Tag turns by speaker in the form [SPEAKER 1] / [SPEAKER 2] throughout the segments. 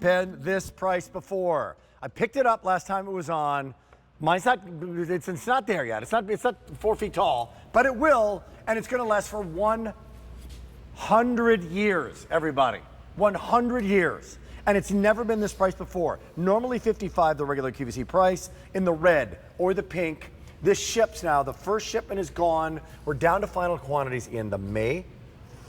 [SPEAKER 1] been this price before. I picked it up last time it was on. Mine's not, it's not there yet. It's not 4 feet tall, but it will, and it's gonna last for 100 years, everybody. 100 years. And it's never been this price before. Normally $55, the regular QVC price, in the red or the pink. This ships now. The first shipment is gone. We're down to final quantities in the May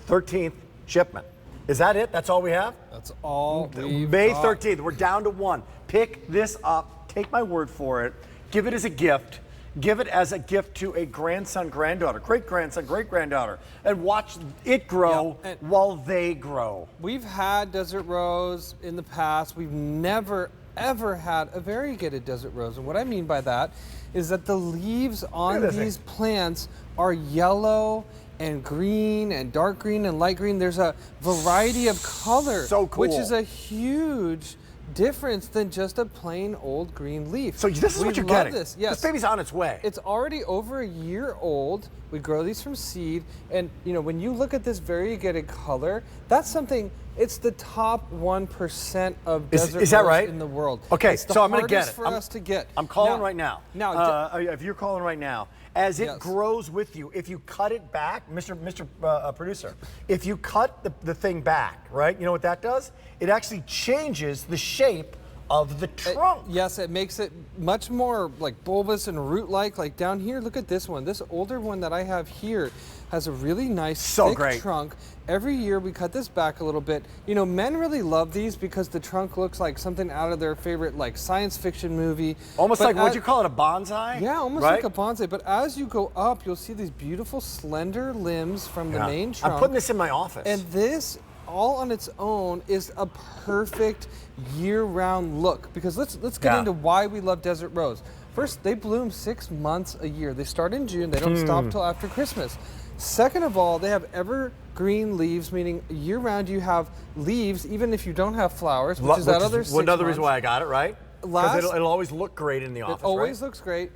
[SPEAKER 1] 13th shipment. Is that it? That's all we have?
[SPEAKER 2] That's all we've
[SPEAKER 1] May
[SPEAKER 2] got.
[SPEAKER 1] 13th. We're down to one. Pick this up. Take my word for it. Give it as a gift. Give it as a gift to a grandson, granddaughter, great-grandson, great-granddaughter, and watch it grow while they grow.
[SPEAKER 2] We've had desert rose in the past. We've never, ever had a variegated desert rose. And what I mean by that is that the leaves on these plants are yellow and green and dark green and light green. There's a variety of color,
[SPEAKER 1] so cool.
[SPEAKER 2] which is a huge difference than just a plain old green leaf.
[SPEAKER 1] So this is what you're getting.
[SPEAKER 2] This. Yes.
[SPEAKER 1] This baby's on its way.
[SPEAKER 2] It's already over a year old. We grow these from seed, and you know, when you look at this variegated color, that's something. It's the top 1% of desert
[SPEAKER 1] is that
[SPEAKER 2] rose
[SPEAKER 1] right?
[SPEAKER 2] in the world.
[SPEAKER 1] Okay,
[SPEAKER 2] it's the
[SPEAKER 1] so I'm going to get it.
[SPEAKER 2] for us to get.
[SPEAKER 1] I'm calling right now.
[SPEAKER 2] Now,
[SPEAKER 1] if you're calling right now, as it grows with you, if you cut it back, Mr. Producer, if you cut the thing back, right? You know what that does? It actually changes the shape of the trunk.
[SPEAKER 2] Yes, it makes it much more like bulbous and root-like. Like down here, look at this one. This older one that I have here has a really nice thick trunk. Every year we cut this back a little bit. You know, men really love these because the trunk looks like something out of their favorite like science fiction movie.
[SPEAKER 1] Almost like, what'd you call it, a bonsai?
[SPEAKER 2] Yeah, almost like a bonsai. But as you go up, you'll see these beautiful slender limbs from the main trunk.
[SPEAKER 1] I'm putting this in my office.
[SPEAKER 2] And this, all on its own, is a perfect year-round look. Because let's get into why we love desert rose. First, they bloom 6 months a year. They start in June. They don't stop till after Christmas. Second of all, they have evergreen leaves, meaning year-round you have leaves, even if you don't have flowers, which is that other 6 months.
[SPEAKER 1] Another reason why I got it, right? Because it'll always look great in the office,
[SPEAKER 2] It always looks great.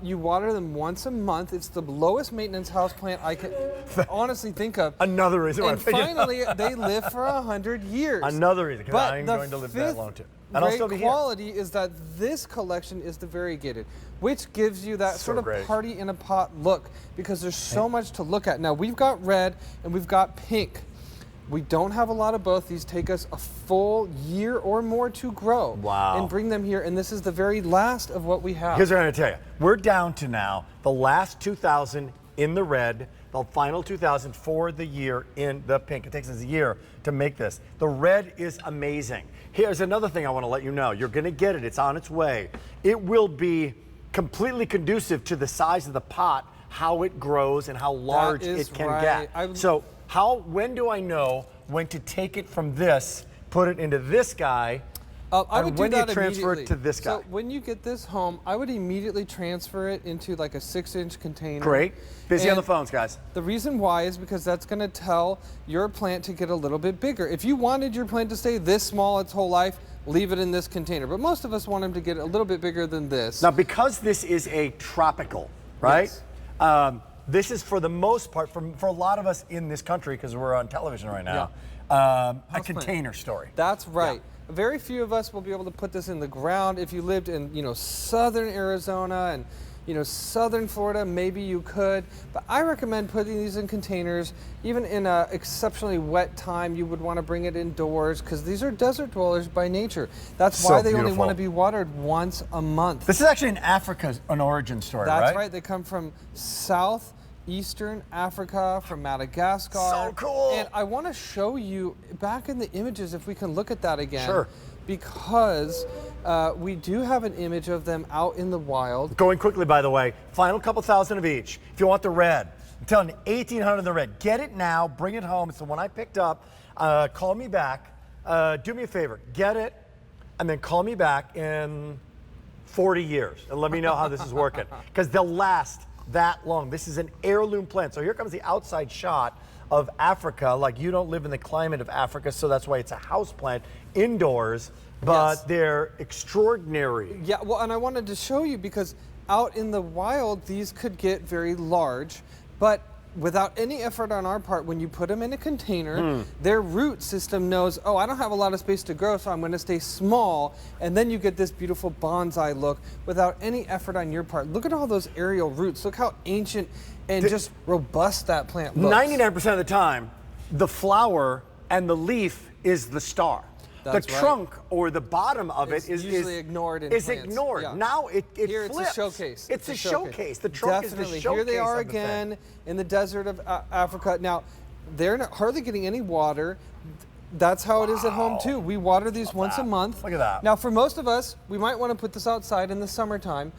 [SPEAKER 2] You water them once a month. It's the lowest maintenance houseplant I can honestly think of.
[SPEAKER 1] Another reason why I picked it up.
[SPEAKER 2] And finally, they live for 100 years.
[SPEAKER 1] Another reason, because I'm going to live that long too. And I'll still be here.
[SPEAKER 2] Quality is that this collection is the variegated, which gives you that sort of party in a pot look, because there's so much to look at. Now we've got red and we've got pink. We don't have a lot of both. These take us a full year or more to grow.
[SPEAKER 1] Wow.
[SPEAKER 2] And bring them here, and this is the very last of what we have.
[SPEAKER 1] Here's what I'm going to tell you. We're down to now the last 2,000 in the red, the final 2,000 for the year in the pink. It takes us a year to make this. The red is amazing. Here's another thing I want to let you know. You're going to get it. It's on its way. It will be completely conducive to the size of the pot, how it grows, and how large it can get. So when do I know when to take it from this, put it into this guy,
[SPEAKER 2] I would
[SPEAKER 1] when
[SPEAKER 2] do that
[SPEAKER 1] do you transfer it to this guy?
[SPEAKER 2] So when you get this home, I would immediately transfer it into like a 6-inch container.
[SPEAKER 1] Great. Busy on the phones, guys.
[SPEAKER 2] The reason why is because that's going to tell your plant to get a little bit bigger. If you wanted your plant to stay this small its whole life, leave it in this container. But most of us want them to get a little bit bigger than this.
[SPEAKER 1] Now, because this is a tropical, right? Yes. This is, for the most part, for a lot of us in this country, because we're on television right now, a container story.
[SPEAKER 2] That's right. Very few of us will be able to put this in the ground. If you lived in, southern Arizona and, southern Florida, maybe you could. But I recommend putting these in containers. Even in an exceptionally wet time, you would want to bring it indoors, because these are desert dwellers by nature. That's why they only want to be watered once a month.
[SPEAKER 1] This is actually in Africa's an origin story, right?
[SPEAKER 2] That's right. They come from southeastern Africa, from Madagascar.
[SPEAKER 1] So cool.
[SPEAKER 2] And I want to show you back in the images, if we can look at that again.
[SPEAKER 1] Sure.
[SPEAKER 2] Because we do have an image of them out in the wild.
[SPEAKER 1] Going quickly, by the way, final couple thousand of each. If you want the red, I'm telling you, 1,800 of the red. Get it now, bring it home. It's the one I picked up. Call me back. Do me a favor, get it, and then call me back in 40 years and let me know how this is working. Because they'll last that long. This is an heirloom plant. So here comes the outside shot of Africa. Like, you don't live in the climate of Africa, so that's why it's a house plant indoors, but they're extraordinary.
[SPEAKER 2] Yeah, well, and I wanted to show you, because out in the wild, these could get very large, but without any effort on our part, when you put them in a container, their root system knows, oh, I don't have a lot of space to grow, so I'm going to stay small, and then you get this beautiful bonsai look without any effort on your part. Look at all those aerial roots. Look how ancient and just robust that plant looks.
[SPEAKER 1] 99% of the time, the flower and the leaf is the star.
[SPEAKER 2] That's
[SPEAKER 1] the
[SPEAKER 2] right.
[SPEAKER 1] trunk or the bottom of it is
[SPEAKER 2] usually ignored in
[SPEAKER 1] is
[SPEAKER 2] plants.
[SPEAKER 1] ignored.
[SPEAKER 2] Yeah.
[SPEAKER 1] Now it
[SPEAKER 2] Here
[SPEAKER 1] flips.
[SPEAKER 2] It's a showcase.
[SPEAKER 1] It's a showcase. The trunk
[SPEAKER 2] Definitely.
[SPEAKER 1] is the showcase.
[SPEAKER 2] Here they are
[SPEAKER 1] of the thing.
[SPEAKER 2] again in the desert of Africa. Now, they're not hardly getting any water. That's how it is at home too. We water these once a month.
[SPEAKER 1] Look at that.
[SPEAKER 2] Now, for most of us, we might want to put this outside in the summertime.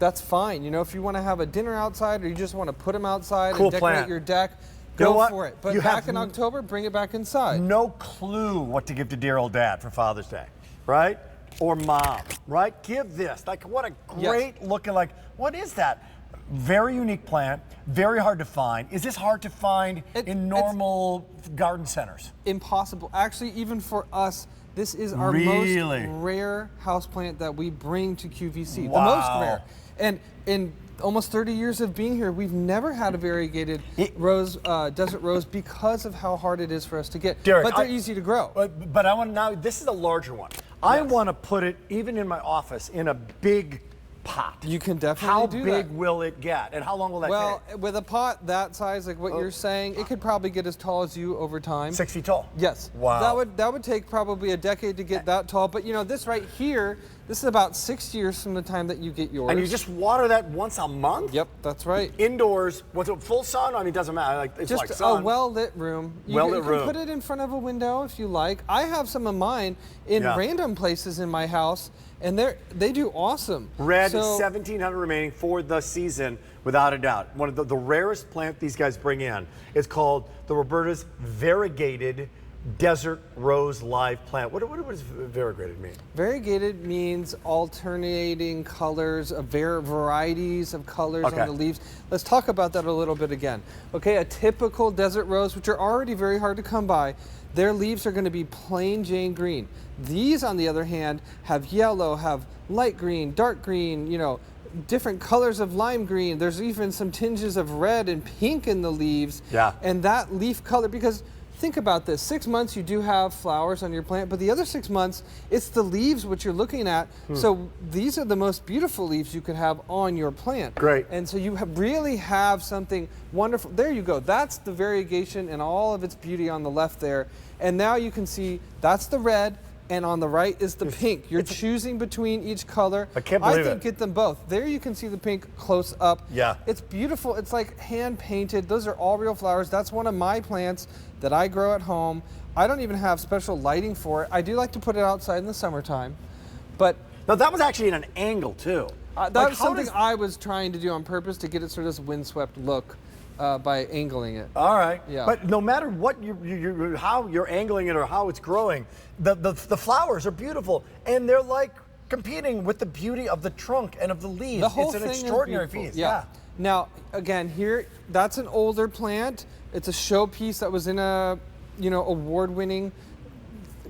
[SPEAKER 2] That's fine. You know, if you want to have a dinner outside or you just want to put them outside and decorate
[SPEAKER 1] plant.
[SPEAKER 2] your deck,
[SPEAKER 1] You know
[SPEAKER 2] go
[SPEAKER 1] what?
[SPEAKER 2] for it. But
[SPEAKER 1] You
[SPEAKER 2] back
[SPEAKER 1] have
[SPEAKER 2] in October, bring it back inside.
[SPEAKER 1] No clue what to give to dear old dad for Father's Day, right? Or mom, right? Give this. Like, what a great looking, like, what is that? Very unique plant, very hard to find. Is this hard to find in normal garden centers?
[SPEAKER 2] Impossible. Actually, even for us, this is our
[SPEAKER 1] Really?
[SPEAKER 2] most rare houseplant that we bring to QVC.
[SPEAKER 1] Wow.
[SPEAKER 2] The most rare. And in almost 30 years of being here, we've never had a variegated rose, desert rose, because of how hard it is for us to get.
[SPEAKER 1] Derek,
[SPEAKER 2] but they're easy to grow.
[SPEAKER 1] But I want now, this is a larger one. I want to put it, even in my office, in a big pot.
[SPEAKER 2] You can definitely do that.
[SPEAKER 1] How big will it get, and how long will that
[SPEAKER 2] Well,
[SPEAKER 1] take?
[SPEAKER 2] with a pot that size, like what you're saying, it could probably get as tall as you over time.
[SPEAKER 1] 6 feet tall?
[SPEAKER 2] Yes.
[SPEAKER 1] Wow.
[SPEAKER 2] That would take probably a decade to get that tall. But you know, this right here, this is about 6 years from the time that you get yours.
[SPEAKER 1] And you just water that once a month?
[SPEAKER 2] Yep, that's right.
[SPEAKER 1] Indoors, what's it, full sun? I mean, it doesn't matter. Like, it's
[SPEAKER 2] Just
[SPEAKER 1] like sun.
[SPEAKER 2] a well-lit room. You
[SPEAKER 1] Well-lit
[SPEAKER 2] can
[SPEAKER 1] room.
[SPEAKER 2] put it in front of a window if you like. I have some of mine in random places in my house, and they do awesome.
[SPEAKER 1] Red,
[SPEAKER 2] So,
[SPEAKER 1] 1,700 remaining for the season, without a doubt. One of the rarest plant these guys bring in is called the Roberta's Variegated Desert Rose Live Plant. What does variegated mean?
[SPEAKER 2] variegated means alternating colors, of varieties of colors on the leaves. Let's talk about that a little bit again. Okay, a typical desert rose, which are already very hard to come by, their leaves are going to be plain Jane green. These, on the other hand, have yellow, have light green, dark green, you know, different colors of lime green. There's even some tinges of red and pink in the leaves.
[SPEAKER 1] Yeah.
[SPEAKER 2] And that leaf color, because think about this, 6 months you do have flowers on your plant, but the other 6 months, it's the leaves which you're looking at. So these are the most beautiful leaves you could have on your plant.
[SPEAKER 1] Great.
[SPEAKER 2] And so you really have something wonderful. There you go. That's the variegation and all of its beauty on the left there. And now you can see that's the red, and on the right is the pink. You're choosing between each color.
[SPEAKER 1] I can't believe
[SPEAKER 2] I think
[SPEAKER 1] it.
[SPEAKER 2] get them both. There you can see the pink close up.
[SPEAKER 1] Yeah.
[SPEAKER 2] It's beautiful. It's like hand painted. Those are all real flowers. That's one of my plants that I grow at home. I don't even have special lighting for it. I do like to put it outside in the summertime, but
[SPEAKER 1] Now that was actually at an angle too.
[SPEAKER 2] that was something I was trying to do on purpose to get it sort of this windswept look by angling it.
[SPEAKER 1] All right.
[SPEAKER 2] Yeah.
[SPEAKER 1] But no matter what how you're angling it or how it's growing, the flowers are beautiful, and they're like competing with the beauty of the trunk and of the leaves.
[SPEAKER 2] The whole
[SPEAKER 1] It's an
[SPEAKER 2] thing is
[SPEAKER 1] extraordinary
[SPEAKER 2] beautiful.
[SPEAKER 1] piece.
[SPEAKER 2] Yeah. Now, again, here, that's an older plant. It's a showpiece that was in a, award-winning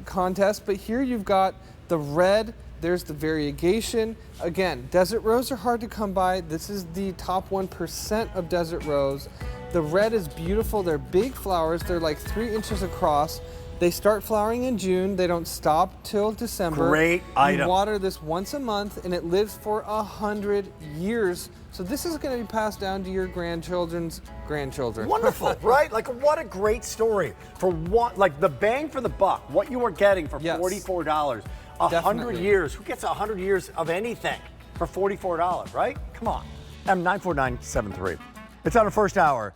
[SPEAKER 2] contest. But here you've got the red. There's the variegation. Again, desert rose are hard to come by. This is the top 1% of desert rose. The red is beautiful. They're big flowers. They're like 3 inches across. They start flowering in June. They don't stop till December.
[SPEAKER 1] Great item.
[SPEAKER 2] You water this once a month, and it lives for 100 years. So this is going to be passed down to your grandchildren's grandchildren.
[SPEAKER 1] Wonderful, right? Like, what a great story for what, like the bang for the buck. What you are getting for $44. 100
[SPEAKER 2] Definitely.
[SPEAKER 1] years. Who gets 100 years of anything for $44? Right? Come on. M94973. It's on our first hour.